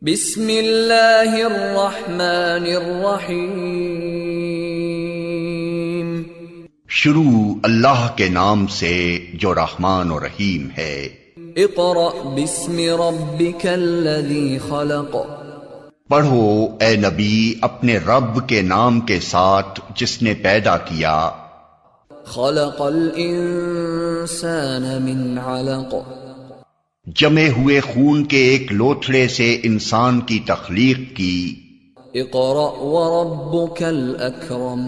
بسم اللہ الرحمن الرحیم۔ شروع اللہ کے نام سے جو رحمان و رحیم ہے۔ اقرأ بسم ربک الذی خلق۔ پڑھو اے نبی اپنے رب کے نام کے ساتھ جس نے پیدا کیا۔ خلق الانسان من علق۔ جمے ہوئے خون کے ایک لوتھڑے سے انسان کی تخلیق کی۔ اقرأ وربک الاکرم۔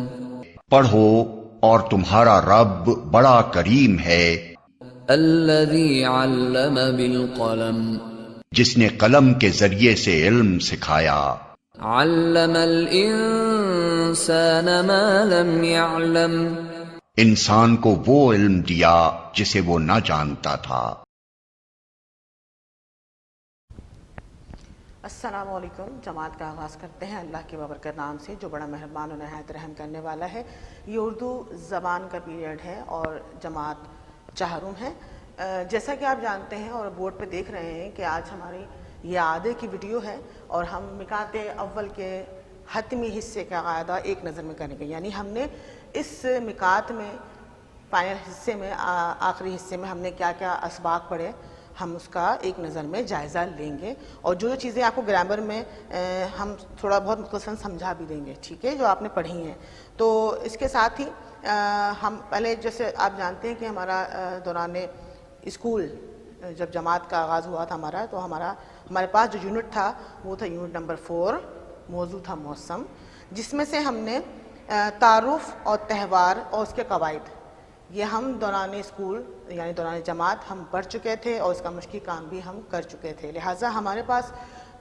پڑھو اور تمہارا رب بڑا کریم ہے۔ الذی علم بالقلم۔ جس نے قلم کے ذریعے سے علم سکھایا۔ علم الانسان ما لم يعلم۔ انسان کو وہ علم دیا جسے وہ نہ جانتا تھا۔ السلام علیکم۔ جماعت کا آغاز کرتے ہیں اللہ کے بابرکت نام سے جو بڑا مہربان و نہایت رحم کرنے والا ہے۔ یہ اردو زبان کا پیریڈ ہے اور جماعت چہارم ہے۔ جیسا کہ آپ جانتے ہیں اور بورڈ پہ دیکھ رہے ہیں کہ آج ہماری یہ عادے کی ویڈیو ہے اور ہم مکات اول کے حتمی حصے کا قاعدہ ایک نظر میں کریں گے، یعنی ہم نے اس مکات میں فائنل حصے میں آخری حصے میں ہم نے کیا کیا اسباق پڑھے، ہم اس کا ایک نظر میں جائزہ لیں گے اور جو چیزیں آپ کو گرامر میں ہم تھوڑا بہت مختصراً سمجھا بھی دیں گے، ٹھیک ہے، جو آپ نے پڑھی ہیں۔ تو اس کے ساتھ ہی ہم پہلے جیسے آپ جانتے ہیں کہ ہمارا دوران اسکول جب جماعت کا آغاز ہوا تھا ہمارا، تو ہمارے پاس جو یونٹ تھا وہ تھا یونٹ نمبر 4، موضوع تھا موسم، جس میں سے ہم نے تعارف اور تہوار اور اس کے قواعد یہ ہم دوران اسکول یعنی دوران جماعت ہم پڑھ چکے تھے اور اس کا مشقی کام بھی ہم کر چکے تھے۔ لہٰذا ہمارے پاس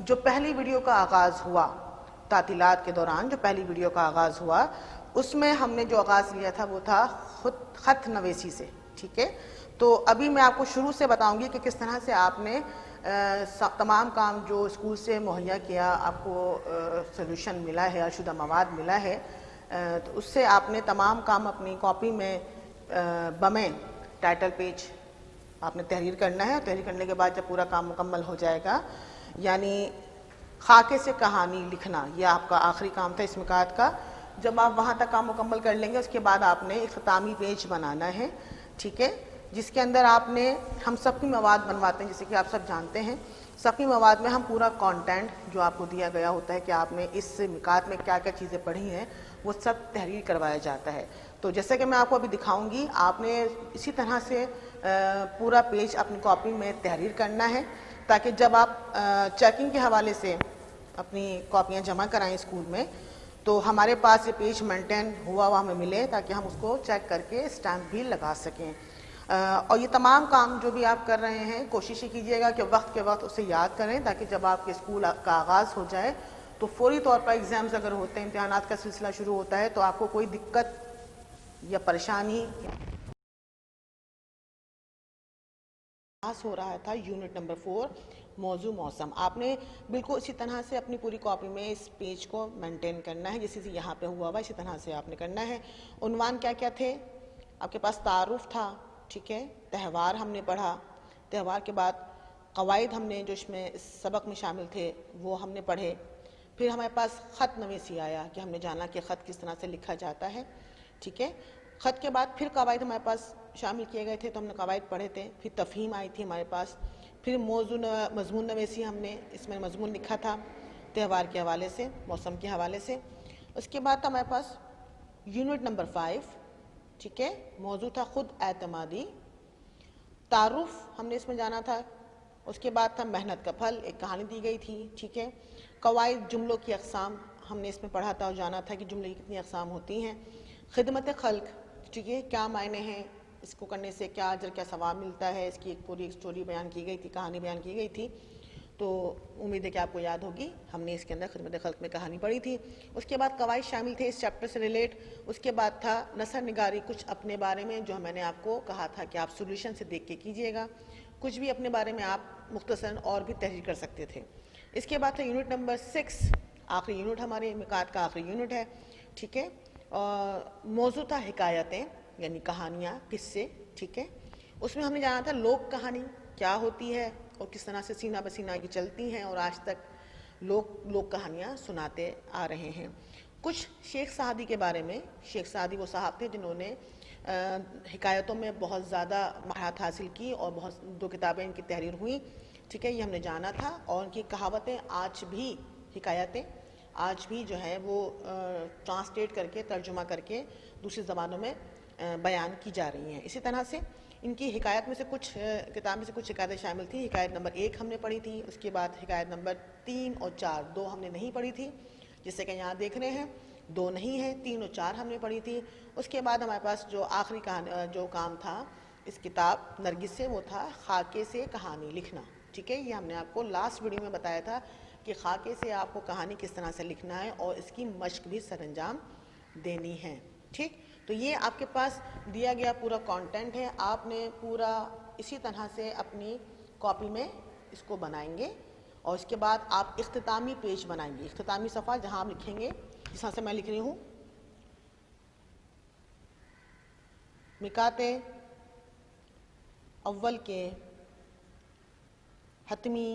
جو پہلی ویڈیو کا آغاز ہوا تعطیلات کے دوران، جو پہلی ویڈیو کا آغاز ہوا اس میں ہم نے جو آغاز لیا تھا وہ تھا خط نویسی سے، ٹھیک ہے۔ تو ابھی میں آپ کو شروع سے بتاؤں گی کہ کس طرح سے آپ نے تمام کام جو اسکول سے مہیا کیا، آپ کو سولوشن ملا ہے، ارشدہ مواد ملا ہے، تو اس سے آپ نے تمام کام اپنی کاپی میں بمیں ٹائٹل پیج آپ نے تحریر کرنا ہے، اور تحریر کرنے کے بعد جب پورا کام مکمل ہو جائے گا یعنی خاکے سے کہانی لکھنا، یہ آپ کا آخری کام تھا اس مکات کا۔ جب آپ وہاں تک کام مکمل کر لیں گے اس کے بعد آپ نے اختتامی پیج بنانا ہے، ٹھیک ہے، جس کے اندر آپ نے ہم صفحی مواد بنواتے ہیں جیسے کہ آپ سب جانتے ہیں۔ صفحی مواد میں ہم پورا کانٹینٹ جو آپ کو دیا گیا ہوتا ہے کہ آپ نے اس مکات میں کیا کیا چیزیں پڑھی ہیں وہ سب تحریر کروایا جاتا ہے۔ تو جیسے کہ میں آپ کو ابھی دکھاؤں گی، آپ نے اسی طرح سے پورا پیج اپنی کاپی میں تحریر کرنا ہے تاکہ جب آپ چیکنگ کے حوالے سے اپنی کاپیاں جمع کرائیں اسکول میں تو ہمارے پاس یہ پیج مینٹین ہوا ہمیں ملے تاکہ ہم اس کو چیک کر کے اسٹیمپ بھی لگا سکیں۔ اور یہ تمام کام جو بھی آپ کر رہے ہیں کوشش یہ کیجیے گا کہ وقت کے وقت اسے یاد کریں تاکہ جب آپ کے اسکول کا آغاز ہو جائے تو فوری طور پر ایگزامز اگر ہوتے ہیں، امتحانات کا سلسلہ شروع ہوتا ہے تو آپ کو کوئی دقت یا پریشانی ہو رہا تھا۔ یونٹ نمبر 4 موضوع موسم، آپ نے بالکل اسی طرح سے اپنی پوری کاپی میں اس پیج کو مینٹین کرنا ہے جیسے یہاں پہ ہوا اسی طرح سے آپ نے کرنا ہے۔ عنوان کیا کیا تھے آپ کے پاس؟ تعارف تھا، ٹھیک ہے، تہوار ہم نے پڑھا، تہوار کے بعد قواعد ہم نے جو اس میں سبق میں شامل تھے وہ ہم نے پڑھے، پھر ہمارے پاس خط نویسی آیا کہ ہم نے جانا کہ خط کس طرح سے لکھا جاتا ہے، ٹھیک ہے۔ خط کے بعد پھر قواعد ہمارے پاس شامل کیے گئے تھے تو ہم نے قواعد پڑھے تھے، پھر تفہیم آئی تھی ہمارے پاس، پھر مضمون نویسی ہم نے اس میں مضمون لکھا تھا تہوار کے حوالے سے، موسم کے حوالے سے۔ اس کے بعد تھا ہمارے پاس یونٹ نمبر 5، ٹھیک ہے، موضوع تھا خود اعتمادی، تعارف ہم نے اس میں جانا تھا۔ اس کے بعد تھا محنت کا پھل، ایک کہانی دی گئی تھی، ٹھیک ہے۔ قواعد جملوں کی اقسام ہم نے اس میں پڑھا تھا اور جانا تھا کہ جملے کی کتنی اقسام ہوتی ہیں۔ خدمت خلق، ٹھیک ہے، کیا معنی ہیں، اس کو کرنے سے کیا اجر کیا ثواب ملتا ہے، اس کی ایک پوری اسٹوری بیان کی گئی تھی، کہانی بیان کی گئی تھی، تو امید ہے کہ آپ کو یاد ہوگی۔ ہم نے اس کے اندر خدمت خلق میں کہانی پڑھی تھی۔ اس کے بعد قواعد شامل تھے اس چیپٹر سے ریلیٹ۔ اس کے بعد تھا نثر نگاری، کچھ اپنے بارے میں جو میں نے آپ کو کہا تھا کہ آپ سولوشن سے دیکھ کے کیجئے گا، کچھ بھی اپنے بارے میں آپ مختصراً اور بھی تحریر کر سکتے تھے۔ اس کے بعد تھا یونٹ نمبر 6، آخری یونٹ ہمارے مکات کا آخری یونٹ ہے، ٹھیک ہے۔ موضوع تھا حکایتیں یعنی کہانیاں، قصے، ٹھیک ہے۔ اس میں ہم نے جانا تھا لوک کہانی کیا ہوتی ہے اور کس طرح سے سینہ بسینہ کی چلتی ہیں اور آج تک لوگ کہانیاں سناتے آ رہے ہیں۔ کچھ شیخ سعدی کے بارے میں، شیخ سعدی وہ صاحب تھے جنہوں نے حکایتوں میں بہت زیادہ مہارت حاصل کی اور بہت 2 کتابیں ان کی تحریر ہوئیں، ٹھیک ہے، یہ ہم نے جانا تھا۔ اور ان کی کہاوتیں آج بھی، حکایتیں آج بھی جو ہے وہ ٹرانسلیٹ کر کے، ترجمہ کر کے دوسری زبانوں میں بیان کی جا رہی ہیں۔ اسی طرح سے ان کی حکایت میں سے کچھ کتاب میں سے کچھ حکایتیں شامل تھیں۔ حکایت نمبر 1 ہم نے پڑھی تھی، اس کے بعد حکایت نمبر 3 اور 4 2 ہم نے نہیں پڑھی تھی، جیسے کہ یہاں دیکھ رہے ہیں 2 نہیں ہے، 3 اور 4 ہم نے پڑھی تھی۔ اس کے بعد ہمارے پاس جو آخری جو کام تھا اس کتاب نرگس سے، وہ تھا خاکے سے کہانی لکھنا، ٹھیک ہے۔ یہ ہم نے آپ کو لاسٹ ویڈیو میں بتایا تھا کہ خاکے سے آپ کو کہانی کس طرح سے لکھنا ہے اور اس کی مشق بھی سر انجام دینی ہے، ٹھیک۔ تو یہ آپ کے پاس دیا گیا پورا کانٹینٹ ہے، آپ نے پورا اسی طرح سے اپنی کاپی میں اس کو بنائیں گے اور اس کے بعد آپ اختتامی پیج بنائیں گے، اختتامی صفحہ جہاں آپ لکھیں گے، جس طرح سے میں لکھ رہی ہوں، مکاتے اول کے حتمی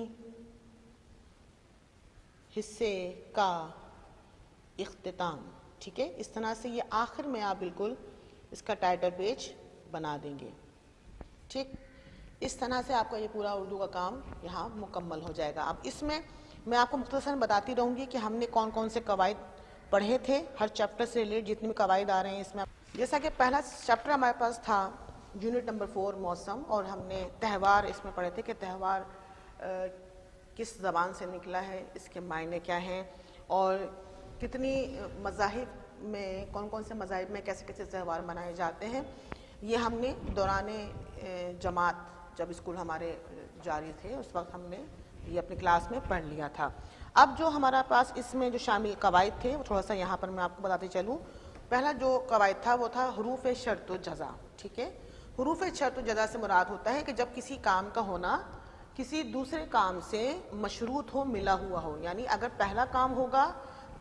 حصے کا اختتام، ٹھیک ہے۔ اس طرح سے یہ آخر میں آپ بالکل اس کا ٹائٹل پیج بنا دیں گے، ٹھیک۔ اس طرح سے آپ کا یہ پورا اردو کا کام یہاں مکمل ہو جائے گا۔ اب اس میں آپ کو مختصراً بتاتی رہوں گی کہ ہم نے کون کون سے قواعد پڑھے تھے، ہر چیپٹر سے ریلیٹ جتنے بھی قواعد آ رہے ہیں اس میں۔ جیسا کہ پہلا چیپٹر ہمارے پاس تھا یونٹ نمبر 4 موسم، اور ہم نے تہوار اس میں پڑھے تھے کہ تہوار کس زبان سے نکلا ہے، اس کے معنی کیا ہیں، اور کتنی مذاہب میں، کون کون سے مذاہب میں کیسے کیسے تہوار منائے جاتے ہیں۔ یہ ہم نے دوران جماعت جب اسکول ہمارے جاری تھے اس وقت ہم نے یہ اپنی کلاس میں پڑھ لیا تھا۔ اب جو ہمارا پاس اس میں جو شامل قواعد تھے وہ تھوڑا سا یہاں پر میں آپ کو بتاتے چلوں۔ پہلا جو قواعد تھا وہ تھا حروف شرط و جزا، ٹھیک ہے۔ حروف شرط و جزا سے مراد ہوتا ہے کہ جب کسی کام کا ہونا کسی دوسرے کام سے مشروط ہو، ملا ہوا ہو، یعنی اگر پہلا کام ہوگا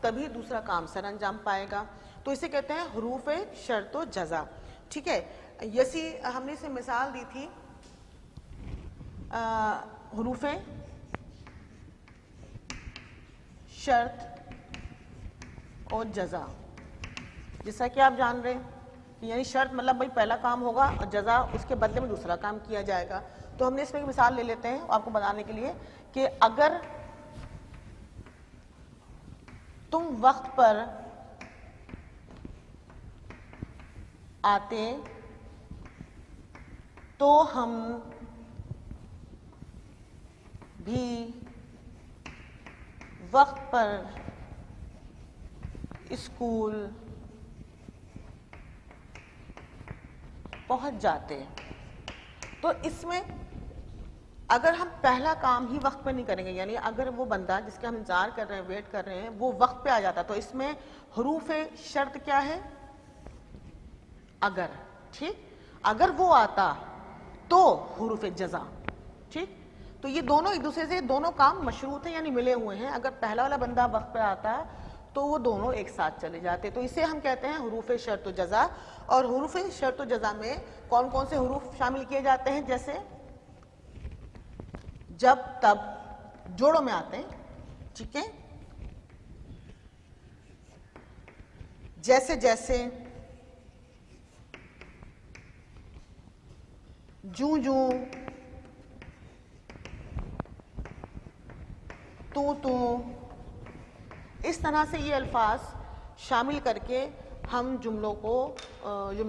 تبھی دوسرا کام سر انجام پائے گا، تو اسے کہتے ہیں حروف شرط و جزا، ٹھیک ہے۔ جیسی ہم نے اسے مثال دی تھی حروف شرط اور جزا، جیسا کہ آپ جان رہے ہیں، یعنی شرط مطلب بھائی پہلا کام ہوگا اور جزا اس کے بدلے میں دوسرا کام کیا جائے گا۔ تو ہم نے اس میں ایک مثال لے لیتے ہیں آپ کو بتانے کے لیے کہ اگر تم وقت پر آتے تو ہم بھی وقت پر اسکول پہنچ جاتے۔ تو اس میں اگر ہم پہلا کام ہی وقت پہ نہیں کریں گے، یعنی اگر وہ بندہ جس کا ہم انتظار کر رہے ہیں، ویٹ کر رہے ہیں، وہ وقت پہ آ جاتا، تو اس میں حروف شرط کیا ہے؟ اگر، ٹھیک۔ اگر وہ آتا تو حروف جزا، ٹھیک۔ تو یہ دونوں ایک دوسرے سے دونوں کام مشروط ہیں، یعنی ملے ہوئے ہیں۔ اگر پہلا والا بندہ وقت پہ آتا تو وہ دونوں ایک ساتھ چلے جاتے، تو اسے ہم کہتے ہیں حروف شرط و جزا۔ اور حروف شرط و جزا میں کون کون سے حروف شامل کیے جاتے ہیں؟ جیسے جب تب جوڑوں میں آتے ہیں، ٹھیک ہے، جیسے جیسے، جوں جوں، تو اس طرح سے یہ الفاظ شامل کر کے ہم جملوں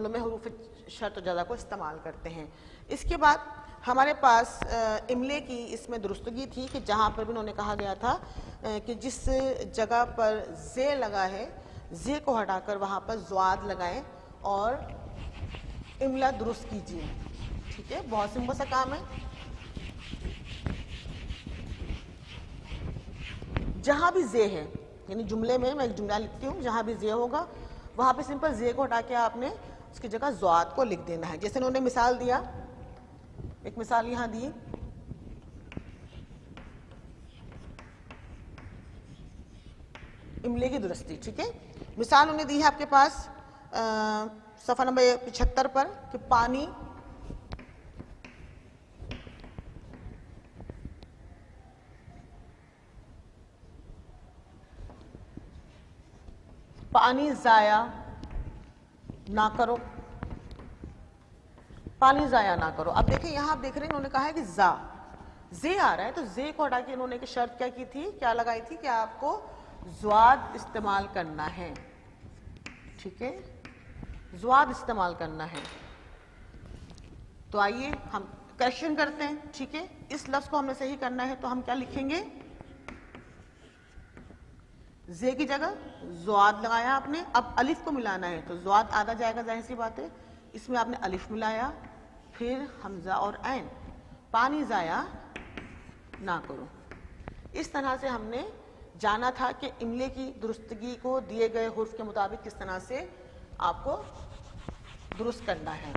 میں حروف شرط و جزا کو استعمال کرتے ہیں۔ اس کے بعد ہمارے پاس املے کی اس میں درستگی تھی کہ جہاں پر بھی انہوں نے کہا گیا تھا کہ جس جگہ پر زے لگا ہے، زے کو ہٹا کر وہاں پر زواد لگائیں اور املا درست کیجیے، ٹھیک ہے۔ بہت سمپل سا کام ہے۔ جہاں بھی زے ہے، یعنی جملے میں ایک جملہ لکھتی ہوں، جہاں بھی زے ہوگا وہاں پہ سمپل زے کو ہٹا کے آپ نے اس کی جگہ زواد کو لکھ دینا ہے۔ جیسے انہوں نے مثال دیا، ایک مثال یہاں دی، املے کی درستی، ٹھیک ہے۔ مثال انہوں نے دی ہے آپ کے پاس صفحہ نمبر 75 پر کہ پانی پانی ضائع نہ کرو، پانی ضائع نہ کرو. اب دیکھیں یہاں آپ دیکھ رہے ہیں انہوں نے کہا ہے کہ زے آ رہا ہے، تو زے کو ہٹا کے انہوں نے ایک شرط کیا کی تھی، کیا لگائی تھی کہ آپ کو زواد استعمال کرنا ہے. ٹھیک ہے، زواد استعمال کرنا ہے. تو آئیے ہم کریکشن کرتے ہیں. ٹھیک ہے، اس لفظ کو ہم نے صحیح کرنا ہے تو ہم کیا لکھیں گے، زے کی جگہ زواد لگایا آپ نے. اب الف کو ملانا ہے تو زواد آدھا جائے گا، ظاہر سی بات ہے. اس میں آپ نے الف ملایا، پھر حمزہ اور عین. پانی ضائع نہ کرو. اس طرح سے ہم نے جانا تھا کہ املے کی درستگی کو دیے گئے حرف کے مطابق کس طرح سے آپ کو درست کرنا ہے.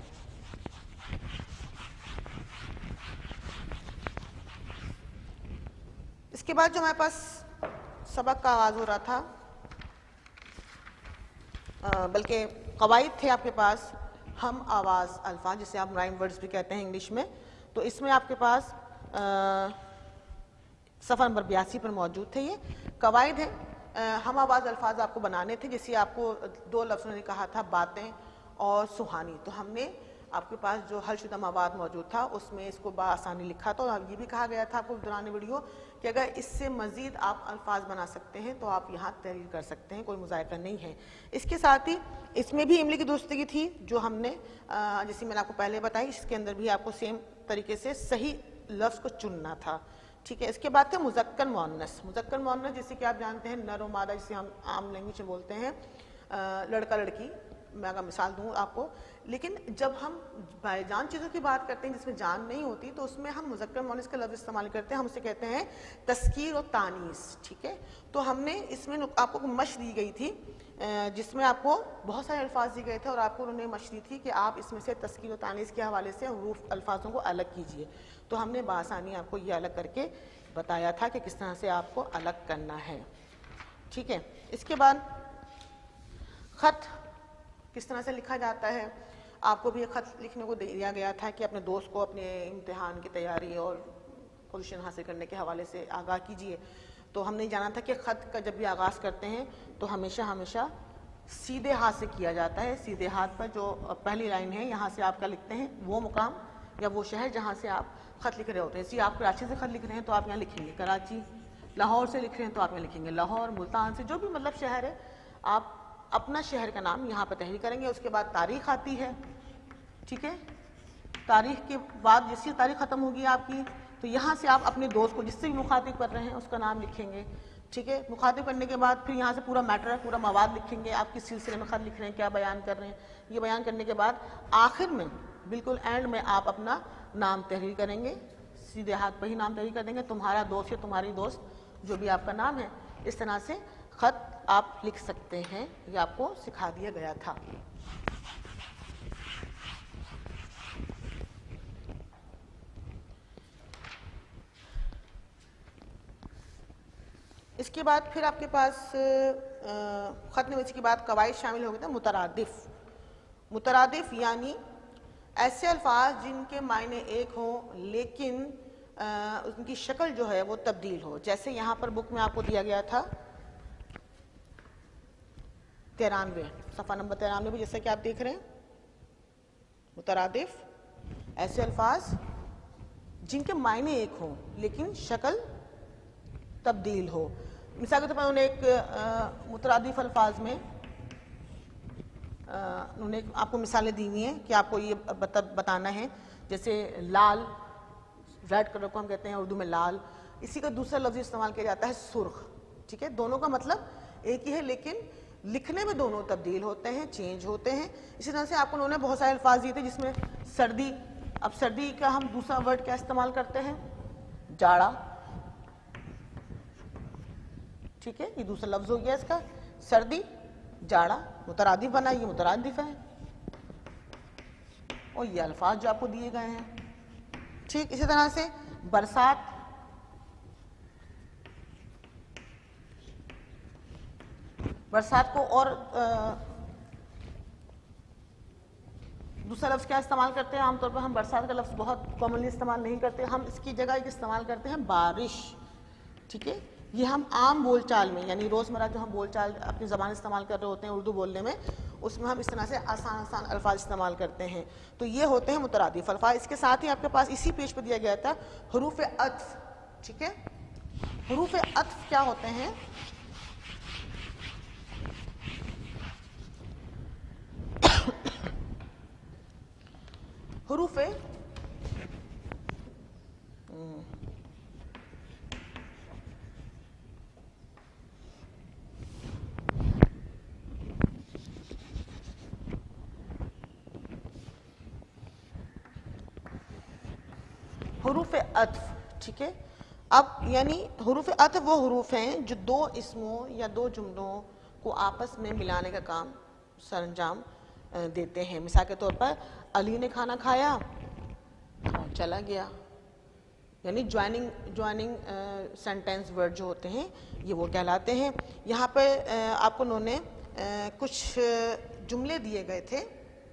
اس کے بعد جو ہمارے پاس سبق کا آغاز ہو رہا تھا، بلکہ قواعد تھے آپ کے پاس، ہم آواز الفاظ جسے آپ رائم ورڈز بھی کہتے ہیں انگلش میں. تو اس میں آپ کے پاس صفحہ نمبر 82 پر موجود تھے. یہ قواعد ہیں. ہم آواز الفاظ آپ کو بنانے تھے، جسے آپ کو دو لفظوں نے کہا تھا، باتیں اور سہانی. تو ہم نے آپ کے پاس جو حل شدہ مواد موجود تھا اس میں اس کو بآسانی لکھا تھا، اور یہ بھی کہا گیا تھا آپ کو دوران ویڈیو کہ اگر اس سے مزید آپ الفاظ بنا سکتے ہیں تو آپ یہاں تحریر کر سکتے ہیں، کوئی مذائقہ نہیں ہے. اس کے ساتھ ہی اس میں بھی املے کی درستگی تھی جو ہم نے جیسے میں نے آپ کو پہلے بتائی، اس کے اندر بھی آپ کو سیم طریقے سے صحیح لفظ کو چننا تھا. ٹھیک ہے، اس کے بعد تھے مذکر مؤنث. مذکر مؤنث جیسے کہ آپ جانتے ہیں نر و مادہ جسے ہم عام لینگویج میں بولتے ہیں، لڑکا لڑکی. میں اگر مثال دوں آپ کو، لیکن جب ہم جان چیزوں کی بات کرتے ہیں جس میں جان نہیں ہوتی تو اس میں ہم مذکر مؤنث کا لفظ استعمال کرتے ہیں. ہم اسے کہتے ہیں تذکیر و تانیث. ٹھیک ہے، تو ہم نے اس میں آپ کو مشق دی گئی تھی جس میں آپ کو بہت سارے الفاظ دیے گئے تھے، اور آپ کو انہوں نے مشق دی تھی کہ آپ اس میں سے تذکیر و تانیث کے حوالے سے حروف الفاظوں کو الگ کیجئے. تو ہم نے بآسانی آپ کو یہ الگ کر کے بتایا تھا کہ کس طرح سے آپ کو الگ کرنا ہے. ٹھیک ہے، اس کے بعد خط کس طرح سے لکھا جاتا ہے. آپ کو بھی ایک خط لکھنے کو دیا گیا تھا کہ اپنے دوست کو اپنے امتحان کی تیاری اور پوزیشن حاصل کرنے کے حوالے سے آگاہ کیجیے. تو ہم نے جانا تھا کہ خط کا جب بھی آغاز کرتے ہیں تو ہمیشہ سیدھے ہاتھ سے کیا جاتا ہے. سیدھے ہاتھ پر جو پہلی لائن ہے یہاں سے آپ کا لکھتے ہیں وہ مقام یا وہ شہر جہاں سے آپ خط لکھ رہے ہوتے ہیں. اسی آپ کراچی سے خط لکھ رہے ہیں تو آپ یہاں لکھیں گے کراچی. لاہور سے لکھ رہے ہیں تو آپ یہاں لکھیں گے لاہور. ملتان سے جو بھی مطلب شہر ہے آپ اپنا شہر کا نام یہاں پہ تحریر کریں گے. اس کے بعد تاریخ آتی ہے. ٹھیک ہے، تاریخ کے بعد جس کی تاریخ ختم ہوگی آپ کی تو یہاں سے آپ اپنے دوست کو جس سے بھی مخاطب کر رہے ہیں اس کا نام لکھیں گے. ٹھیک ہے، مخاطب کرنے کے بعد پھر یہاں سے پورا میٹر ہے، پورا مواد لکھیں گے. آپ کس سلسلے میں خط لکھ رہے ہیں، کیا بیان کر رہے ہیں. یہ بیان کرنے کے بعد آخر میں بالکل اینڈ میں آپ اپنا نام تحریر کریں گے. سیدھے ہاتھ پہ ہی نام تحریر کر دیں گے، تمہارا دوست یا تمہاری دوست جو بھی آپ کا نام ہے. اس طرح سے خط آپ لکھ سکتے ہیں. یہ آپ کو سکھا دیا گیا تھا. اس کے بعد پھر آپ کے پاس خط نویسی کے بعد قواعد شامل ہو گئے تھے. مترادف. مترادف یعنی ایسے الفاظ جن کے معنی ایک ہوں لیکن ان کی شکل جو ہے وہ تبدیل ہو. جیسے یہاں پر بک میں آپ کو دیا گیا تھا 93 صفحہ نمبر 93 بھی جیسا کہ آپ دیکھ رہے ہیں. مترادف ایسے الفاظ جن کے معنی ایک ہوں لیکن شکل تبدیل ہو. مثال کے طور پر انہوں نے ایک مترادف الفاظ میں انہوں نے آپ کو مثالیں دی ہوئی ہیں کہ آپ کو یہ بتانا ہے. جیسے لال، ریڈ کلر کو ہم کہتے ہیں اردو میں لال. اسی کا دوسرا لفظ استعمال کیا جاتا ہے سرخ. ٹھیک ہے، دونوں کا مطلب ایک ہی ہے لیکن لکھنے میں دونوں تبدیل ہوتے ہیں، چینج ہوتے ہیں. اسی طرح سے آپ کو انہوں نے بہت سارے الفاظ دیے تھے جس میں سردی. اب سردی کا ہم دوسرا ورڈ کیا استعمال کرتے ہیں، جاڑا. ٹھیک ہے، یہ دوسرا لفظ ہو گیا اس کا، سردی جاڑا. مترادف بنا، یہ مترادف ہے. اور یہ الفاظ جو آپ کو دیے گئے ہیں. ٹھیک اسی طرح سے برسات. برسات کو اور دوسرا لفظ کیا استعمال کرتے ہیں. عام طور پر ہم برسات کا لفظ بہت کامنلی استعمال نہیں کرتے. ہم اس کی جگہ ایک استعمال کرتے ہیں بارش. ٹھیک ہے، یہ ہم عام بول چال میں یعنی روزمرہ جو ہم بول چال اپنی زبان استعمال کر رہے ہوتے ہیں اردو بولنے میں، اس میں ہم اس طرح سے آسان آسان الفاظ استعمال کرتے ہیں. تو یہ ہوتے ہیں مترادف الفاظ. اس کے ساتھ ہی آپ کے پاس اسی پیج پہ دیا گیا تھا حروف عطف. ٹھیک ہے، حروف عطف کیا ہوتے ہیں؟ حروف حروف عطف. ٹھیک ہے، اب یعنی حروف عطف وہ حروف ہیں جو دو اسموں یا دو جملوں کو آپس میں ملانے کا کام سر انجام دیتے ہیں. مثال کے طور پر علی نے کھانا کھایا اور چلا گیا، یعنی جوائننگ سینٹینس ورڈ جو ہوتے ہیں یہ وہ کہلاتے ہیں. یہاں پہ آپ کو انہوں نے کچھ جملے دیے گئے تھے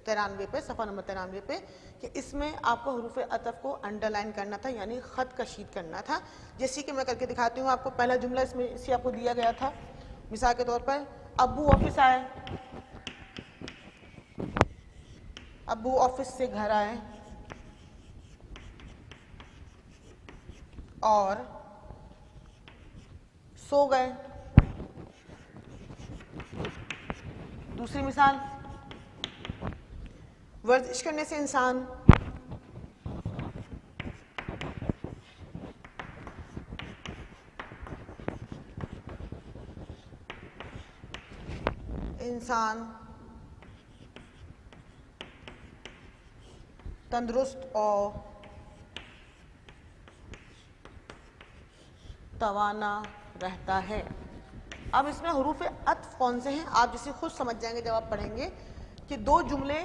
93 پہ، صفحہ نمبر 93 پہ، کہ اس میں آپ کو حروف عطف کو انڈر لائن کرنا تھا، یعنی خط کشید کرنا تھا. جیسے کہ میں کر کے دکھاتی ہوں آپ کو. پہلا جملہ اس میں اسی آپ کو دیا گیا تھا. مثال کے طور پر ابو آفس آئے، ابو آفس سے گھر آئے اور سو گئے. دوسری مثال، ورزش کرنے سے انسان تندرست اور توانا رہتا ہے. اب اس میں حروف عطف کون سے ہیں آپ جسے خود سمجھ جائیں گے جب آپ پڑھیں گے کہ دو جملے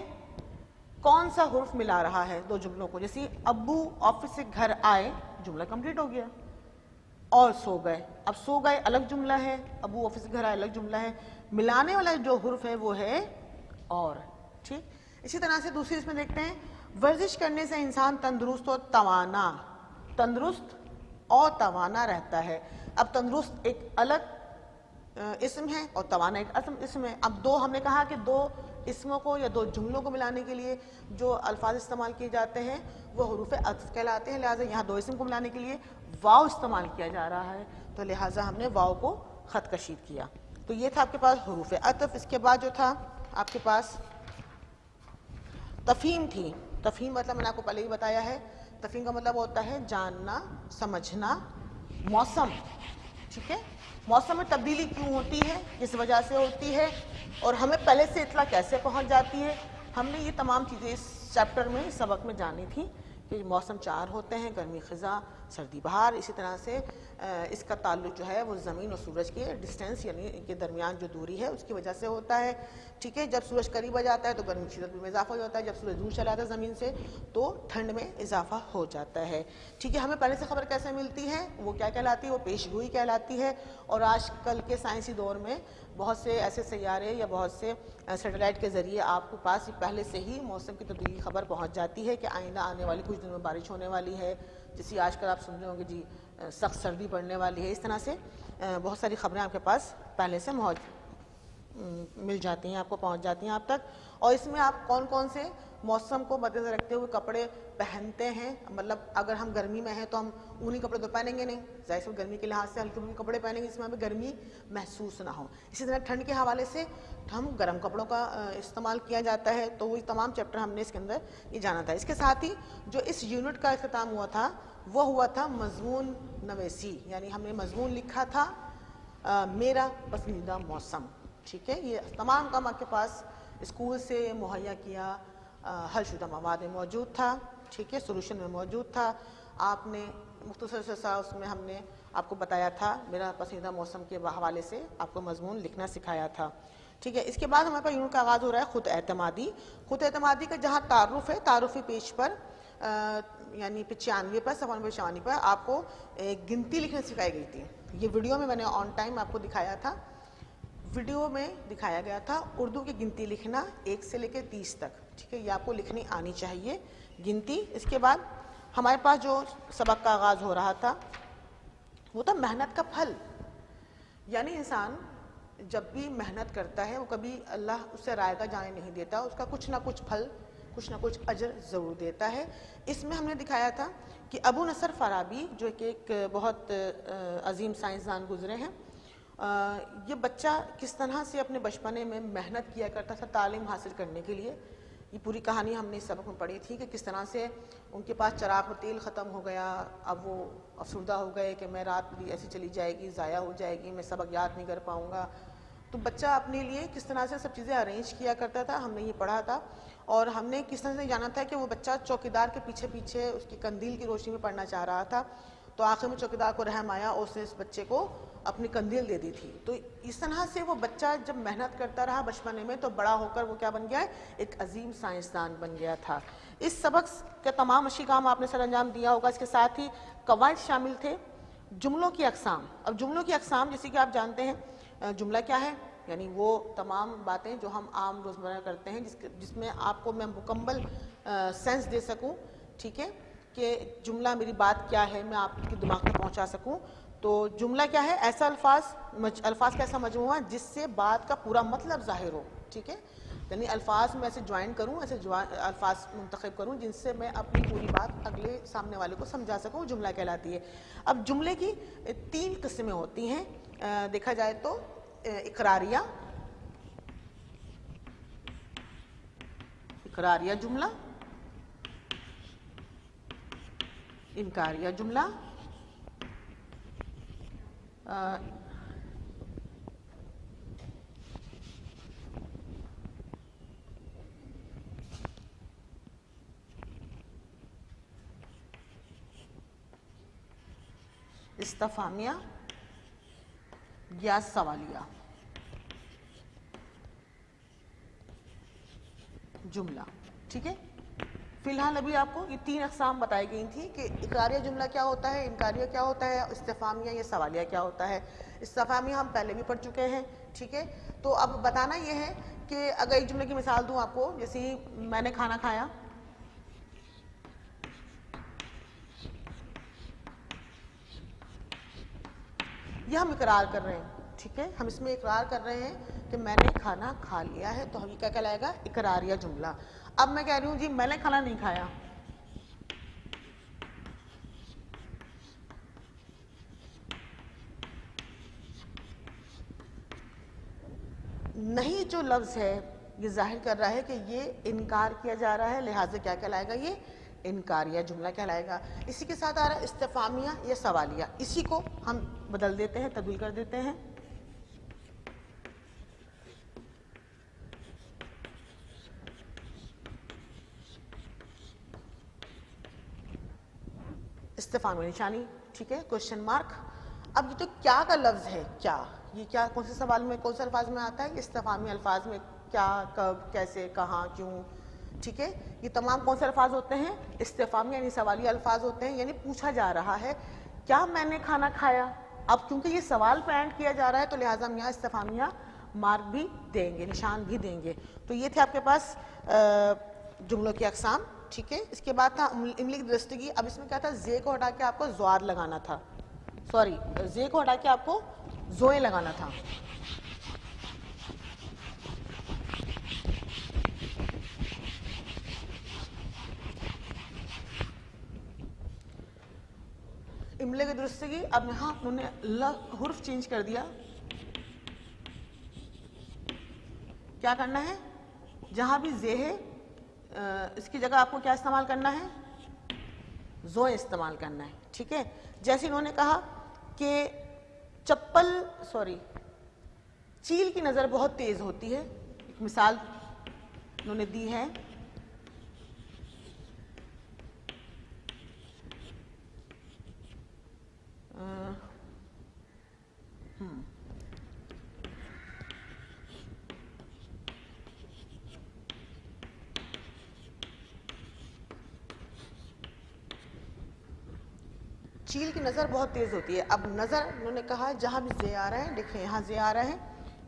کون سا حرف ملا رہا ہے دو جملوں کو. جیسے ابو آفس سے گھر آئے، جملہ کمپلیٹ ہو گیا. اور سو گئے، اب سو گئے الگ جملہ ہے، ابو آفس سے گھر آئے الگ جملہ ہے. ملانے والا جو حرف ہے وہ ہے اور. ٹھیک، اسی طرح سے دوسری اس میں دیکھتے ہیں، ورزش کرنے سے انسان تندرست اور توانا، تندرست اور توانا رہتا ہے. اب تندرست ایک الگ اسم ہے اور توانا ایک اسم ہے. اب دو ہم نے کہا کہ دو اسموں کو یا دو جملوں کو ملانے کے لیے جو الفاظ استعمال کیے جاتے ہیں وہ حروف عطف کہلاتے ہیں. لہٰذا یہاں دو اسم کو ملانے کے لیے واو استعمال کیا جا رہا ہے، تو لہٰذا ہم نے واو کو خط کشید کیا. تو یہ تھا آپ کے پاس حروف عطف. اس کے بعد جو تھا آپ کے پاس تفہیم تھی. تفہیم مطلب میں نے آپ کو پہلے ہی بتایا ہے، تفہیم کا مطلب ہوتا ہے جاننا، سمجھنا. موسم، ٹھیک ہے، موسم میں تبدیلی کیوں ہوتی ہے، کس وجہ سے ہوتی ہے، اور ہمیں پہلے سے اطلاع کیسے پہنچ جاتی ہے. ہم نے یہ تمام چیزیں اس چیپٹر میں سبق میں جانی تھی کہ موسم چار ہوتے ہیں، گرمی خزاں، سردی بہار. اسی طرح سے اس کا تعلق جو ہے وہ زمین اور سورج کے ڈسٹینس یعنی کے درمیان جو دوری ہے اس کی وجہ سے ہوتا ہے. ٹھیک ہے، جب سورج قریب آ جاتا ہے تو گرمی کی شدت میں اضافہ ہو جاتا ہے، جب سورج دور چلا جاتا ہے زمین سے تو ٹھنڈ میں اضافہ ہو جاتا ہے. ٹھیک ہے، ہمیں پہلے سے خبر کیسے ملتی ہے، وہ کیا کہلاتی ہے، وہ پیش گوئی کہلاتی ہے. اور آج کل کے سائنسی دور میں بہت سے ایسے سیارے یا بہت سے سیٹلائٹ کے ذریعے آپ کے پاس پہلے سے ہی موسم کی تبدیلی کی خبر پہنچ جاتی ہے کہ آئندہ آنے والی کچھ دنوں میں بارش ہونے والی ہے. جیسے آج کل آپ سن رہے ہوں گے جی سخت سردی پڑنے والی ہے. اس طرح سے بہت ساری خبریں آپ کے پاس پہلے سے مل جاتی ہیں، آپ کو پہنچ جاتی ہیں آپ تک. اور اس میں آپ کون کون سے موسم کو مد نظر رکھتے ہوئے کپڑے پہنتے ہیں. مطلب اگر ہم گرمی میں ہیں تو ہم اونی کپڑے تو پہنیں گے نہیں، ظاہر سے گرمی کے لحاظ سے ہلکے پھلکے کپڑے پہنیں گے جس میں ہمیں گرمی محسوس نہ ہو. اسی طرح ٹھنڈ کے حوالے سے ہم گرم کپڑوں کا استعمال کیا جاتا ہے. تو وہ تمام چیپٹر ہم نے اس کے اندر یہ جانا تھا. اس کے ساتھ ہی جو اس یونٹ کا اختتام ہوا تھا وہ ہوا تھا مضمون نویسی، یعنی ہم نے مضمون لکھا تھا میرا پسندیدہ موسم. ٹھیک ہے، یہ تمام کام آپ کے پاس اسکول سے مہیا کیا حل شدہ مواد میں موجود تھا. ٹھیک ہے، سولوشن میں موجود تھا. آپ نے مختصر سا اس میں ہم نے آپ کو بتایا تھا میرا پسندیدہ موسم کے حوالے سے آپ کو مضمون لکھنا سکھایا تھا. ٹھیک ہے، اس کے بعد ہمارے پاس یونٹ کا آغاز ہو رہا ہے خود اعتمادی. خود اعتمادی کا جہاں تعارف ہے، تعارفی پیج پر یعنی 95 پر، صفحہ نمبر 96 پر آپ کو گنتی لکھنا سکھائی گئی تھی. یہ ویڈیو میں نے آن ٹائم آپ کو دکھایا تھا. ویڈیو میں دکھایا گیا تھا اردو کی گنتی لکھنا 1 سے لے کے 30 تک. ٹھیک ہے، یہ آپ کو لکھنی آنی چاہیے گنتی. اس کے بعد ہمارے پاس جو سبق کا آغاز ہو رہا تھا وہ تھا محنت کا پھل. یعنی انسان جب بھی محنت کرتا ہے وہ کبھی اللہ اس سے رائے کا جانے نہیں دیتا، اس کا کچھ نہ کچھ پھل، کچھ نہ کچھ اجر ضرور دیتا ہے۔ اس میں ہم نے دکھایا تھا کہ ابو نصر فارابی جو کہ ایک بہت عظیم سائنسدان گزرے ہیں، یہ بچہ کس طرح سے اپنے بچپنے میں محنت کیا کرتا تھا تعلیم حاصل کرنے کے لیے۔ یہ پوری کہانی ہم نے اس سبق میں پڑھی تھی کہ کس طرح سے ان کے پاس چراغ میں تیل ختم ہو گیا، اب وہ افسردہ ہو گئے کہ میں رات میری ایسی چلی جائے گی، ضائع ہو جائے گی، میں سبق یاد نہیں کر پاؤں گا۔ تو بچہ اپنے لیے کس طرح سے سب چیزیں ارینج کیا کرتا تھا، ہم نے یہ پڑھا تھا، اور ہم نے کس طرح سے جانا تھا کہ وہ بچہ چوکیدار کے پیچھے پیچھے اس کی قندیل کی روشنی میں پڑھنا چاہ رہا تھا، تو آخر میں چوکیدار کو رحم آیا اور اس نے اس بچے کو اپنی قندیل دے دی تھی۔ تو اس طرح سے وہ بچہ جب محنت کرتا رہا بچپنے میں تو بڑا ہو کر وہ کیا بن گیا ہے، ایک عظیم سائنسدان بن گیا تھا۔ اس سبق کا تمام اشی کام آپ نے سر انجام دیا ہوگا۔ اس کے ساتھ ہی قواعد شامل تھے، جملوں کی اقسام۔ اب جملوں کی اقسام جیسے کہ آپ جانتے ہیں جملہ کیا ہے، یعنی وہ تمام باتیں جو ہم عام روزمرہ کرتے ہیں جس میں آپ کو میں مکمل سینس دے سکوں، ٹھیک ہے، کہ جملہ میری بات کیا ہے میں آپ کے دماغ تک پہنچا سکوں۔ تو جملہ کیا ہے، ایسا الفاظ کا ایسا مجموعہ جس سے بات کا پورا مطلب ظاہر ہو، ٹھیک ہے، یعنی الفاظ میں ایسے جوائن کروں، ایسے الفاظ منتخب کروں جن سے میں اپنی پوری بات اگلے سامنے والے کو سمجھا سکوں، جملہ کہلاتی ہے۔ اب جملے کی 3 قسمیں ہوتی ہیں دیکھا جائے تو، اقراریہ جملہ، انکاریہ جملہ، استفہامیہ یا سوالیہ جملہ، ٹھیک ہے۔ فی الحال ابھی آپ کو یہ 3 اقسام بتائی گئی تھی کہ اقراریہ جملہ کیا ہوتا ہے، انکاریہ کیا ہوتا ہے، استفہامیہ یا سوالیہ کیا ہوتا ہے۔ استفہامیہ ہم پہلے بھی پڑھ چکے ہیں، ٹھیک ہے۔ تو اب بتانا یہ ہے کہ اگر ایک جملے کی مثال دوں آپ کو، جیسے میں نے کھانا کھایا، یہ ہم اقرار کر رہے ہیں، ٹھیک ہے، ہم اس میں اقرار کر رہے ہیں کہ میں نے کھانا کھا لیا ہے، تو ہم یہ کیا کہلائے گا، اقراریہ جملہ۔ اب میں کہہ رہی ہوں جی میں نے کھانا نہیں کھایا، نہیں جو لفظ ہے یہ ظاہر کر رہا ہے کہ یہ انکار کیا جا رہا ہے، لہٰذا کیا کہلائے گا، یہ انکاریہ جملہ کہلائے گا۔ اسی کے ساتھ آ رہا ہے استفہامیہ یا سوالیہ، اسی کو ہم بدل دیتے ہیں، تبدیل کر دیتے ہیں۔ استفہامی نشانی، ٹھیک ہے، کوشچن مارک۔ اب یہ تو کیا کا لفظ ہے، کیا، یہ کیا کون سے سوال میں کون سے الفاظ میں آتا ہے، یہ استفہامی الفاظ میں کیا، کب، کیسے، کہاں، کیوں، ٹھیک ہے، یہ تمام کون سے الفاظ ہوتے ہیں، استفہامی یعنی سوالی الفاظ ہوتے ہیں، یعنی پوچھا جا رہا ہے کیا میں نے کھانا کھایا۔ اب کیونکہ یہ سوال پہ اینڈ کیا جا رہا ہے تو لہٰذا ہم یہاں استفہامیہ مارک بھی دیں گے، نشان بھی دیں گے۔ تو یہ تھے آپ کے پاس جملوں کی اقسام، ٹھیک ہے۔ اس کے بعد تھا املی کی درستگی۔ اب اس میں کیا تھا، زے کو ہٹا کے آپ کو زوار لگانا تھا، سوری زے کو ہٹا کے آپ کو زوئے لگانا تھا۔ املے کی درستگی، اب یہاں انہوں نے حرف چینج کر دیا، کیا کرنا ہے، جہاں بھی زے ہے اس کی جگہ آپ کو کیا استعمال کرنا ہے، زوئے استعمال کرنا ہے، ٹھیک ہے۔ جیسے انہوں نے کہا کہ چیل کی نظر بہت تیز ہوتی ہے، ایک مثال انہوں نے دی ہے، چیل کی نظر بہت تیز ہوتی ہے۔ اب نظر انہوں نے کہا جہاں بھی زے آ رہا ہے، دیکھیں یہاں زے آ رہا ہے،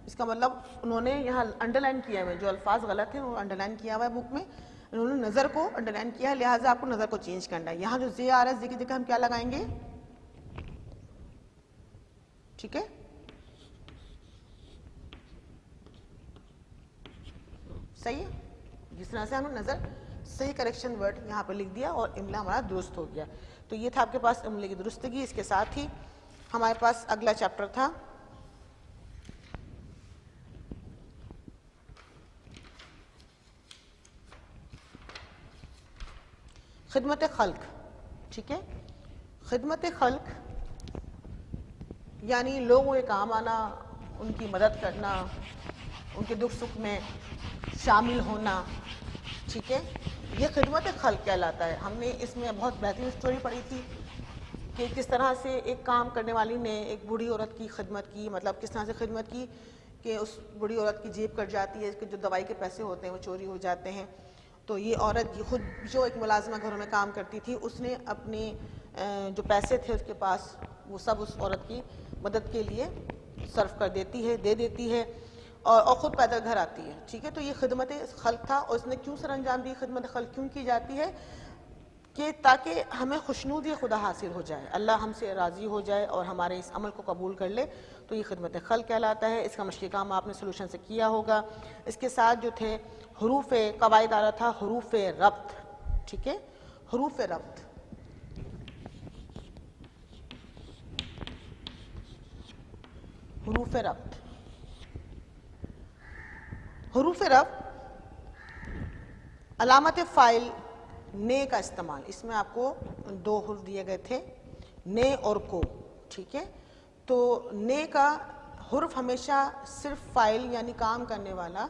اس کا مطلب انہوں نے یہاں انڈر لائن کیا ہے، جو الفاظ غلط ہیں وہ انڈر لائن کیا ہوا ہے بک میں، انہوں نے نظر کو انڈر لائن کیا ہے، لہٰذا آپ کو نظر کو چینج کرنا ہے۔ یہاں جو زے آ رہا ہے، زے کی جگہ ہم کیا لگائیں گے، ٹھیک ہے، صحیح ہے. جس طرح سے ہم نے نظر صحیح کریکشن ورڈ یہاں پہ لکھ دیا اور املا ہمارا درست ہو گیا. تو یہ تھا آپ کے پاس املے کی درستگی. اس کے ساتھ ہی ہمارے پاس اگلا چیپٹر تھا خدمت خلق. ٹھیک ہے, خدمت خلق یعنی لوگوں کے کام آنا, ان کی مدد کرنا, ان کے دکھ سکھ میں شامل ہونا. ٹھیک ہے, یہ خدمت خلق کہلاتا ہے. ہم نے اس میں بہت بہترین اسٹوری پڑھی تھی کہ کس طرح سے ایک کام کرنے والی نے ایک بوڑھی عورت کی خدمت کی. مطلب کس طرح سے خدمت کی کہ اس بوڑھی عورت کی جیب کٹ جاتی ہے, اس کے جو دوائی کے پیسے ہوتے ہیں وہ چوری ہو جاتے ہیں. تو یہ عورت خود جو ایک ملازمہ گھروں میں کام کرتی تھی, اس نے اپنے جو پیسے تھے اس کے پاس وہ سب اس عورت کی مدد کے لیے صرف کر دیتی ہے, دے دیتی ہے, اور خود پیدل گھر آتی ہے. ٹھیک ہے, تو یہ خدمت خلق تھا. اور اس نے کیوں سر انجام دی, خدمت خلق کیوں کی جاتی ہے کہ تاکہ ہمیں خوشنودی خدا حاصل ہو جائے, اللہ ہم سے راضی ہو جائے اور ہمارے اس عمل کو قبول کر لے. تو یہ خدمت خلق کہلاتا ہے. اس کا مشقی کام آپ نے سولوشن سے کیا ہوگا. اس کے ساتھ جو تھے حروف قواعد آ رہا تھا حروف ربط. ٹھیک ہے, حروف ربط, حروف ربط, حروف ربط علامت فاعل نے کا استعمال. اس میں آپ کو دو حروف دیے گئے تھے, نے اور کو. ٹھیک ہے, تو نے کا حرف ہمیشہ صرف فاعل یعنی کام کرنے والا,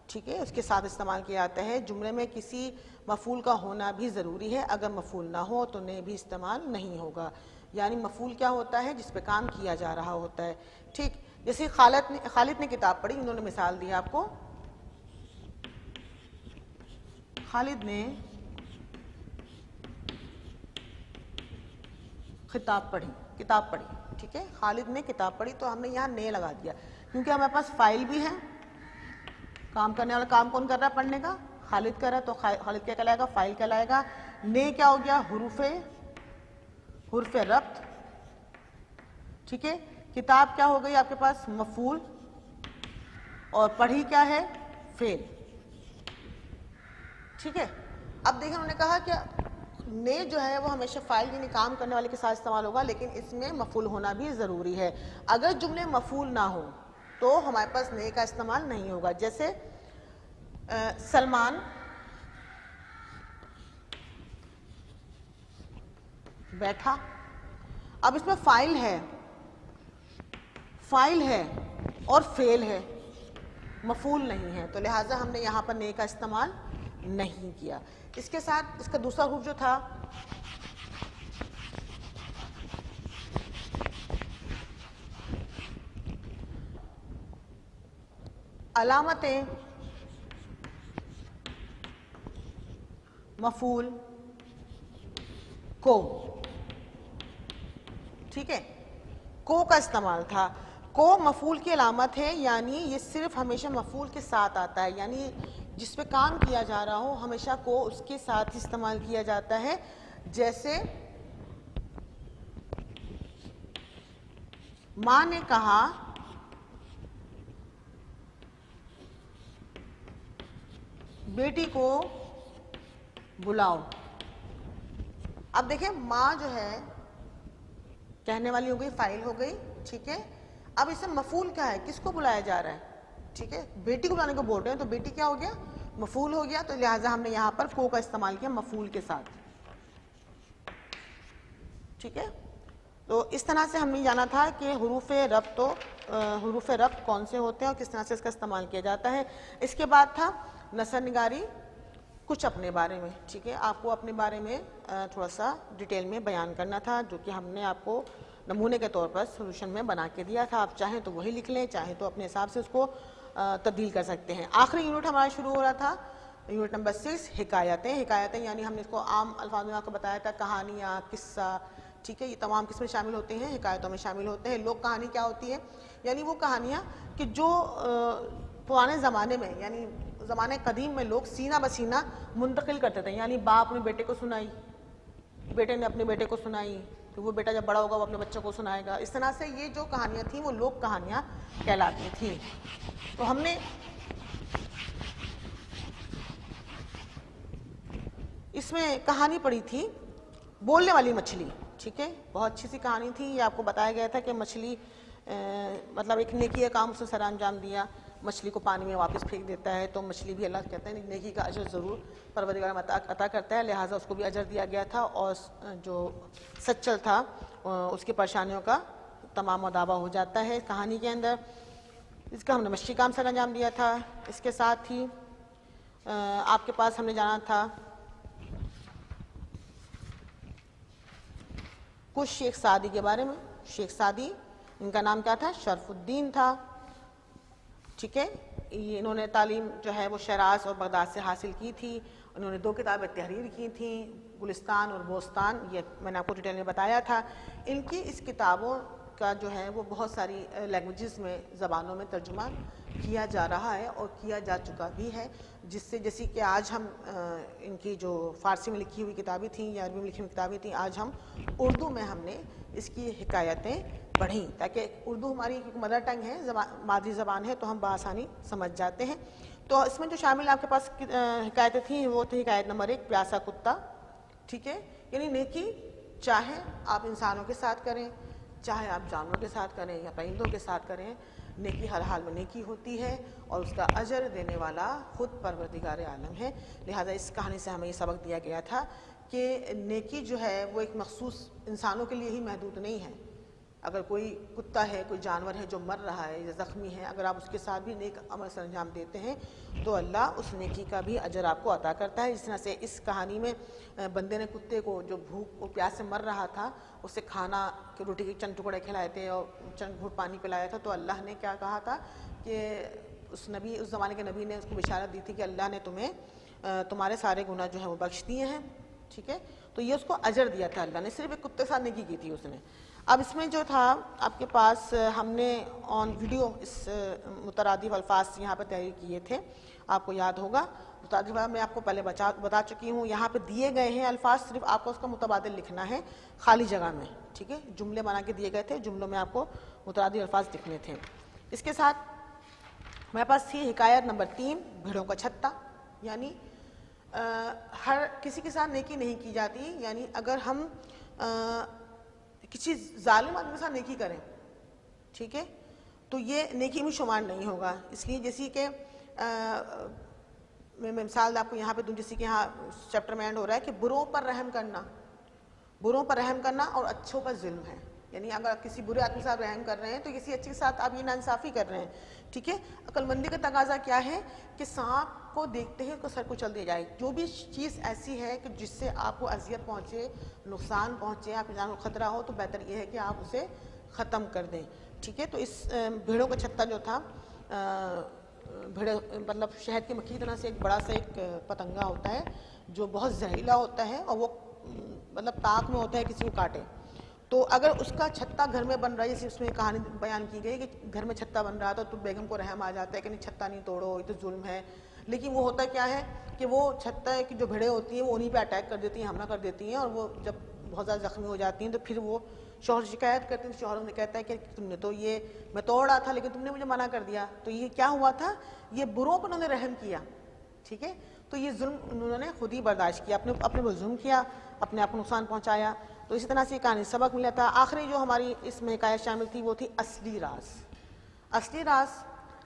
ٹھیک ہے, اس کے ساتھ استعمال کیا جاتا ہے. جملے میں کسی مفعول کا ہونا بھی ضروری ہے, اگر مفعول نہ ہو تو نے بھی استعمال نہیں ہوگا. یعنی مفعول کیا ہوتا ہے, جس پہ کام کیا جا رہا ہوتا ہے. ٹھیک, جیسے خالد نے کتاب پڑھی, انہوں نے مثال دی آپ کو, خالد نے کتاب پڑھی. ٹھیک ہے, خالد نے کتاب پڑھی, تو ہم نے یہاں نے لگا دیا کیونکہ ہمارے پاس فاعل بھی ہے. کام کرنے والا کام کون کر رہا ہے, پڑھنے کا, خالد کر رہا ہے, تو خالد کیا کہلائے گا, فاعل کہلائے گا. نے کیا ہو گیا, حروف ربط. ٹھیک ہے, کتاب کیا ہو گئی آپ کے پاس, مفعول, اور پڑھی کیا ہے, فعل. ٹھیک ہے, اب دیکھیں انہوں نے کہا کہ نے جو ہے وہ ہمیشہ فاعل یعنی کام کرنے والے کے ساتھ استعمال ہوگا, لیکن اس میں مفعول ہونا بھی ضروری ہے. اگر جملے مفعول نہ ہو تو ہمارے پاس نے کا استعمال نہیں ہوگا. جیسے سلمان بیٹھا, اب اس میں فاعل ہے اور فعل ہے, مفعول نہیں ہے, تو لہٰذا ہم نے یہاں پر نے کا استعمال نہیں کیا. اس کے ساتھ اس کا دوسرا حروف جو تھا علامتیں مفعول کو. ٹھیک ہے, کو کا استعمال تھا. کو مفعول کی علامت ہے, یعنی یہ صرف ہمیشہ مفعول کے ساتھ آتا ہے, یعنی جس پہ کام کیا جا رہا ہو ہمیشہ کو اس کے ساتھ استعمال کیا جاتا ہے. جیسے ماں نے کہا بیٹی کو بلاؤ. اب دیکھیں ماں جو ہے کہنے والی ہو گئی, فاعل ہو گئی. ٹھیک ہے, اب اس میں مفعول کیا ہے, کس کو بلایا جا رہا ہے. ٹھیک ہے, بیٹی کو بلانے کو بول رہے ہیں, تو بیٹی کیا ہو گیا, مفعول ہو گیا. تو لہٰذا ہم نے یہاں پر کو کا استعمال کیا مفعول کے ساتھ. ٹھیک ہے, تو اس طرح سے ہم نے جانا تھا کہ حروف ربط کون سے ہوتے ہیں اور کس طرح سے اس کا استعمال کیا جاتا ہے. اس کے بعد تھا نثر نگاری, کچھ اپنے بارے میں. ٹھیک ہے, آپ کو اپنے بارے میں تھوڑا سا ڈیٹیل میں بیان کرنا تھا, جو کہ ہم نے آپ کو نمونے کے طور پر سولوشن میں بنا کے دیا تھا. آپ چاہیں تو وہی لکھ لیں, چاہیں تو اپنے حساب سے اس کو تبدیل کر سکتے ہیں. آخری یونٹ ہمارا شروع ہو رہا تھا, یونٹ نمبر 6, حکایتیں. یعنی ہم نے اس کو عام الفاظ میں آپ کو بتایا تھا, کہانیاں, قصہ. ٹھیک ہے, یہ تمام کس میں شامل ہوتے ہیں, حکایتوں میں شامل ہوتے ہیں. لوک کہانی کیا ہوتی ہے, یعنی وہ کہانیاں کہ جو پرانے زمانے میں یعنی زمانے قدیم میں لوگ سینہ بسینہ منتقل کرتے تھے. یعنی باپ اپنے بیٹے کو سنائی, بیٹے نے اپنے بیٹے کو سنائی, تو وہ بیٹا جب بڑا ہوگا وہ اپنے بچوں کو سنائے گا. اس طرح سے یہ جو کہانیاں تھیں وہ لوک کہانیاں کہلاتی تھیں. تو ہم نے اس میں کہانی پڑھی تھی بولنے والی مچھلی، ٹھیک ہے، بہت اچھی سی کہانی تھی. یہ آپ کو بتایا گیا تھا کہ مچھلی مطلب ایک نیکی کا کام اس نے سر انجام دیا، مچھلی کو پانی میں واپس پھینک دیتا ہے، تو مچھلی بھی اللہ کہتے ہیں نیکی کا اجر ضرور پروردگار عطا کرتا ہے، لہٰذا اس کو بھی اجر دیا گیا تھا، اور جو سچل تھا اس کی پریشانیوں کا تمام و دعویٰ ہو جاتا ہے کہانی کے اندر. اس کا ہم نے مچھلی کام سر انجام دیا تھا. اس کے ساتھ ہی آپ کے پاس ہم نے جانا تھا کچھ شیخ سعدی کے بارے میں. شیخ سعدی ان کا نام کیا تھا؟ شرف الدین تھا، ٹھیک ہے. یہ انہوں نے تعلیم جو ہے وہ شیراز اور بغداد سے حاصل کی تھی. انہوں نے 2 کتابیں تحریر کی تھیں، گلستان اور بوستان، یہ میں نے آپ کو ڈیٹیل میں بتایا تھا. ان کی اس کتابوں کا جو ہے وہ بہت ساری لینگویجز میں، زبانوں میں ترجمہ کیا جا رہا ہے اور کیا جا چکا بھی ہے، جس سے جیسے کہ آج ہم ان کی جو فارسی میں لکھی ہوئی کتابیں تھیں یا عربی میں لکھی ہوئی کتابیں تھیں، آج ہم اردو میں ہم نے اس کی حکایتیں پڑھیں، تاکہ اردو ہماری مدر ٹنگ ہے، مادری زبان ہے، تو ہم بآسانی سمجھ جاتے ہیں. تو اس میں جو شامل آپ کے پاس حکایتیں تھیں وہ تھی حکایت نمبر 1 پیاسا کتا، ٹھیک ہے. یعنی نیکی چاہے آپ انسانوں کے ساتھ کریں، چاہے آپ جانوروں کے ساتھ کریں یا پرندوں کے ساتھ کریں، نیکی ہر حال میں نیکی ہوتی ہے اور اس کا اجر دینے والا خود پروردگار عالم ہے. لہٰذا اس کہانی سے ہمیں یہ سبق دیا گیا تھا کہ نیکی جو ہے وہ ایک مخصوص انسانوں کے لیے ہی محدود نہیں ہے. اگر کوئی کتا ہے، کوئی جانور ہے جو مر رہا ہے یا زخمی ہے، اگر آپ اس کے ساتھ بھی نیک عمل سر انجام دیتے ہیں تو اللہ اس نیکی کا بھی اجر آپ کو عطا کرتا ہے. جس طرح سے اس کہانی میں بندے نے کتے کو جو بھوک و پیاس سے مر رہا تھا اسے کھانا، روٹی کے چند ٹکڑے کھلائے تھے اور چند گھونٹ پانی پلایا تھا، تو اللہ نے کیا کہا تھا کہ اس زمانے کے نبی نے اس کو بشارت دی تھی کہ اللہ نے تمہارے سارے گناہ جو ہیں وہ بخش دیے ہیں، ٹھیک ہے. تو یہ اس کو اجر دیا تھا اللہ نے، صرف ایک کتے کے ساتھ نیکی کی تھی اس نے. اب اس میں جو تھا آپ کے پاس ہم نے آن ویڈیو اس مترادف الفاظ یہاں پہ تحریر کیے تھے، آپ کو یاد ہوگا. مترادف میں آپ کو پہلے بتا چکی ہوں. یہاں پہ دیے گئے ہیں الفاظ، صرف آپ کو اس کا متبادل لکھنا ہے خالی جگہ میں، ٹھیک ہے. جملے بنا کے دیے گئے تھے، جملوں میں آپ کو مترادف الفاظ لکھنے تھے. اس کے ساتھ میرے پاس تھی حکایت نمبر 3 بھیڑوں کا چھتا. یعنی ہر کسی کے ساتھ نیکی نہیں کی جاتی، یعنی اگر ہم کسی ظالم آدمی کے ساتھ نیکی کریں، ٹھیک ہے، تو یہ نیکی میں شمار نہیں ہوگا. اس لیے جیسے کہ میں مثال آپ کو یہاں پہ دوں، جیسے کہ یہاں چیپٹر میں اینڈ ہو رہا ہے کہ بروں پر رحم کرنا اور اچھوں پر ظلم ہے. یعنی اگر آپ کسی برے آدمی کے ساتھ رحم کر رہے ہیں تو کسی اچھے کے ساتھ آپ یہ ناانصافی کر رہے ہیں، ٹھیک ہے. عقل مندی کا تقاضا کیا ہے کہ سانپ کو دیکھتے ہی اس کو سر کچل دیا جائے. جو بھی چیز ایسی ہے کہ جس سے آپ کو اذیت پہنچے، نقصان پہنچے، آپ جان کو خطرہ ہو، تو بہتر یہ ہے کہ آپ اسے ختم کر دیں، ٹھیک ہے. تو اس بھیڑوں کا چھتا جو تھا، بھیڑ مطلب شہد کی مکھی کی طرح سے ایک بڑا سا ایک پتنگا ہوتا ہے جو بہت زہریلا ہوتا ہے اور وہ مطلب طاق میں ہوتا ہے کسی کو کاٹے. تو اگر اس کا چھتا گھر میں بن رہا ہے، جیسے اس میں کہانی بیان کی گئی کہ گھر میں چھتا بن رہا تھا تو بیگم کو رحم آ جاتا ہے کہ نہیں چھتا نہیں توڑو، یہ تو ظلم ہے. لیکن وہ ہوتا کیا ہے کہ وہ چھتا کی جو بھیڑیں ہوتی ہیں وہ انہیں پہ اٹیک کر دیتی ہیں، حملہ کر دیتی ہیں، اور وہ جب بہت زیادہ زخمی ہو جاتی ہیں تو پھر وہ شوہر شکایت کرتے ہیں. شوہر نے کہتا ہے کہ تم نے تو یہ میں توڑ رہا تھا لیکن تم نے مجھے منع کر دیا. تو یہ کیا ہوا تھا؟ یہ بروں پر انہوں نے رحم کیا، ٹھیک ہے. تو یہ ظلم انہوں نے خود ہی برداشت کیا، اپنے وہ ظلم کیا، اپنے آپ کو نقصان پہنچایا. تو اسی طرح سے کہانی سبق ملا تھا. آخری جو ہماری اس میں حکایت شامل تھی وہ تھی اصلی راز. اصلی راز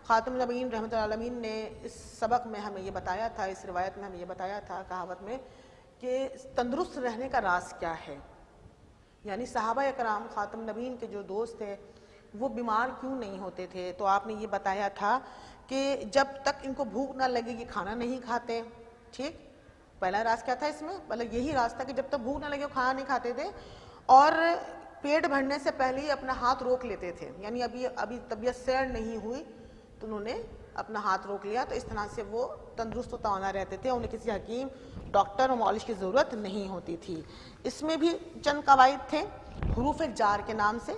خاتم النبیین رحمۃ اللہ علیہ نے اس سبق میں ہمیں یہ بتایا تھا، اس روایت میں ہمیں یہ بتایا تھا کہاوت میں، کہ تندرست رہنے کا راز کیا ہے. یعنی صحابہ اکرام خاتم النبیین کے جو دوست تھے وہ بیمار کیوں نہیں ہوتے تھے. تو آپ نے یہ بتایا تھا کہ جب تک ان کو بھوک نہ لگے یہ کھانا نہیں کھاتے، ٹھیک. پہلا راز کیا تھا اس میں؟ مطلب یہی راز تھا کہ جب تک بھوک نہ لگے وہ کھانا نہیں کھاتے تھے، اور پیٹ بھرنے سے پہلے ہی اپنا ہاتھ روک لیتے تھے. یعنی ابھی طبیعت سیر نہیں ہوئی تو انہوں نے اپنا ہاتھ روک لیا. تو اس طرح سے وہ تندرست و توانا رہتے تھے، انہیں کسی حکیم، ڈاکٹر اور معالج کی ضرورت نہیں ہوتی تھی. اس میں بھی چند قواعد تھے حروف جار کے نام سے.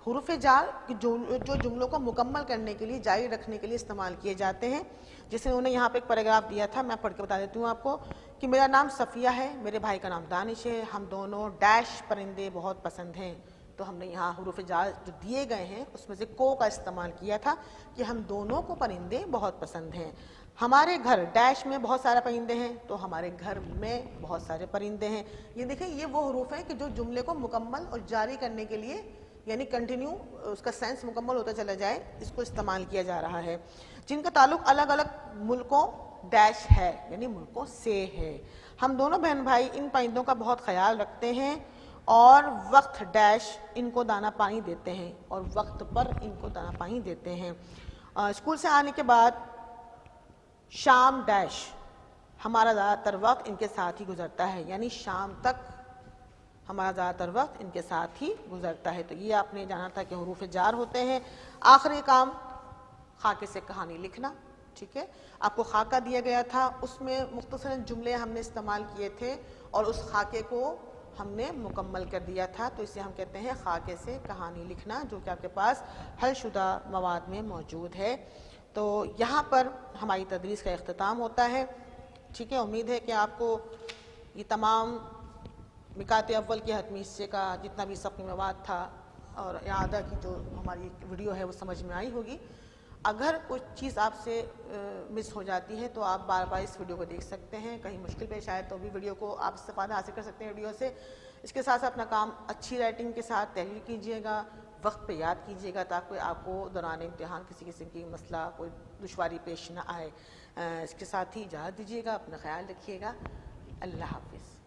حروف جار جو جملوں کو مکمل کرنے کے لیے، جاری رکھنے کے لیے استعمال کیے جاتے ہیں. جیسے انہوں نے یہاں پہ ایک پیراگراف دیا تھا، میں پڑھ کے بتا دیتی ہوں آپ کو کہ میرا نام صفیہ ہے، میرے بھائی کا نام دانش ہے، ہم دونوں ڈیش پرندے بہت پسند ہیں. تو ہم نے یہاں حروف جار جو دیے گئے ہیں اس میں سے کو کا استعمال کیا تھا کہ ہم دونوں کو پرندے بہت پسند ہیں. ہمارے گھر ڈیش میں بہت سارے پرندے ہیں تو ہمارے گھر میں بہت سارے پرندے ہیں. یہ دیکھیں یہ وہ حروف ہیں کہ جو جملے کو مکمل اور جاری کرنے کے لیے یعنی کنٹینیو اس کا سینس مکمل ہوتا چلا جائے اس کو استعمال کیا جا رہا ہے, جن کا تعلق الگ الگ ملکوں ڈیش ہے یعنی ملکوں سے ہے. ہم دونوں بہن بھائی ان پرندوں کا بہت خیال رکھتے ہیں اور وقت ڈیش ان کو دانہ پانی دیتے ہیں اور وقت پر ان کو دانہ پانی دیتے ہیں. اسکول سے آنے کے بعد شام ڈیش ہمارا زیادہ تر وقت ان کے ساتھ ہی گزرتا ہے یعنی شام تک ہمارا زیادہ تر وقت ان کے ساتھ ہی گزرتا ہے. تو یہ آپ نے جانا تھا کہ حروف جار ہوتے ہیں. آخری کام خاکے سے کہانی لکھنا. ٹھیک ہے, آپ کو خاکہ دیا گیا تھا, اس میں مختصراً جملے ہم نے استعمال کیے تھے اور اس خاکے کو ہم نے مکمل کر دیا تھا, تو اسے ہم کہتے ہیں خاکے سے کہانی لکھنا, جو کہ آپ کے پاس حل شدہ مواد میں موجود ہے. تو یہاں پر ہماری تدریس کا اختتام ہوتا ہے. ٹھیک ہے, امید ہے کہ آپ کو یہ تمام مکات اول کے حتمی حصے کا جتنا بھی سبق مواد تھا اور اعادہ کی جو ہماری ویڈیو ہے وہ سمجھ میں آئی ہوگی. اگر کچھ چیز آپ سے مس ہو جاتی ہے تو آپ بار بار اس ویڈیو کو دیکھ سکتے ہیں, کہیں مشکل پیش آئے تو بھی ویڈیو کو آپ استفادہ حاصل کر سکتے ہیں ویڈیو سے. اس کے ساتھ اپنا کام اچھی رائٹنگ کے ساتھ تحریر کیجیے گا, وقت پہ یاد کیجیے گا تاکہ آپ کو دوران امتحان کسی قسم کی مسئلہ کوئی دشواری پیش نہ آئے. اس کے ساتھ ہی اجازت دیجیے گا, اپنا خیال رکھیے گا. اللہ حافظ.